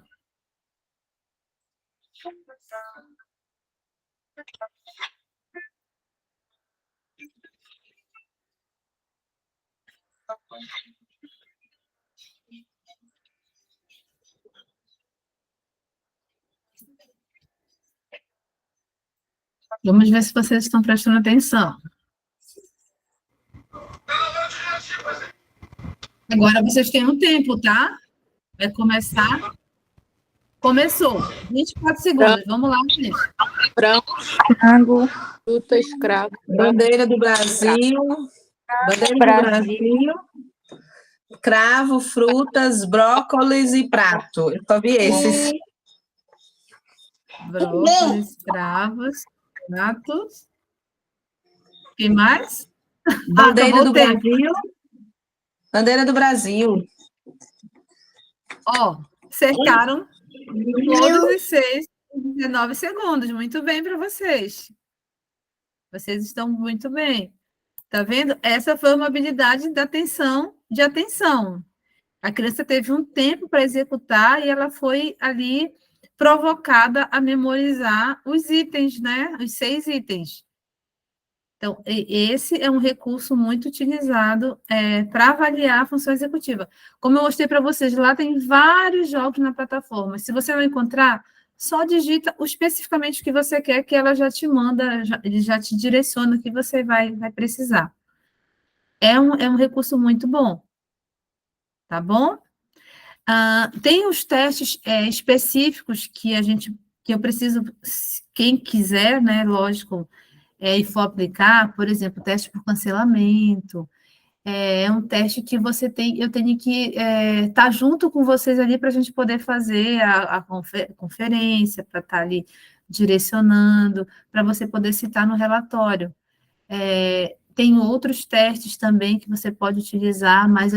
Vamos ver se vocês estão prestando atenção. Agora vocês têm um tempo, tá? Vai começar. Começou. 24 segundos. Vamos lá, gente. Frango, fruta, escravo. Bandeira do Brasil. Bandeira do Brasil. Cravo, frutas, brócolis e prato. Eu só vi esses. Brócolis, cravos, pratos. Quem mais? Bandeira do Brasil. Bandeira do Brasil. Ó, acertaram todos os 6 em 19 segundos. Muito bem para vocês. Vocês estão muito bem. Tá vendo? Essa foi uma habilidade de atenção. A criança teve um tempo para executar e ela foi ali provocada a memorizar os itens, né? Os 6 itens. Então, esse é um recurso muito utilizado para avaliar a função executiva. Como eu mostrei para vocês, lá tem vários jogos na plataforma. Se você não encontrar, só digita especificamente o que você quer, que ela já te manda, ele já te direciona o que você vai precisar. É um recurso muito bom. Tá bom? Tem os testes específicos que eu preciso, quem quiser, né, lógico, e for aplicar, por exemplo, teste por cancelamento, é um teste que eu tenho que estar junto com vocês ali para a gente poder fazer a conferência, para estar ali direcionando, para você poder citar no relatório. Tem outros testes também que você pode utilizar, mas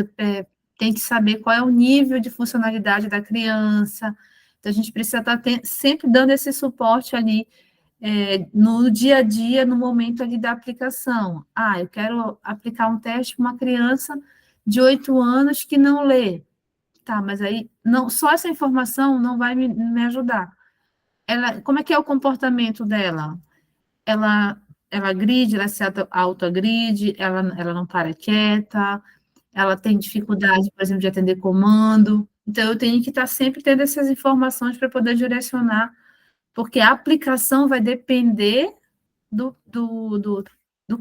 tem que saber qual é o nível de funcionalidade da criança. Então, a gente precisa estar sempre dando esse suporte ali no dia a dia, no momento ali da aplicação. Eu quero aplicar um teste para uma criança de 8 anos que não lê. Tá, mas aí só essa informação não vai me ajudar. Como é que é o comportamento dela? Ela agride, ela se autoagride, ela não para quieta, ela tem dificuldade, por exemplo, de atender comando. Então, eu tenho que estar sempre tendo essas informações para poder direcionar, porque a aplicação vai depender do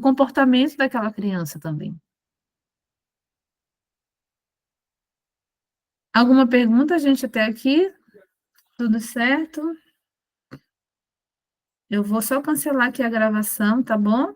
comportamento daquela criança também. Alguma pergunta, gente, até aqui? Tudo certo? Eu vou só cancelar aqui a gravação, tá bom?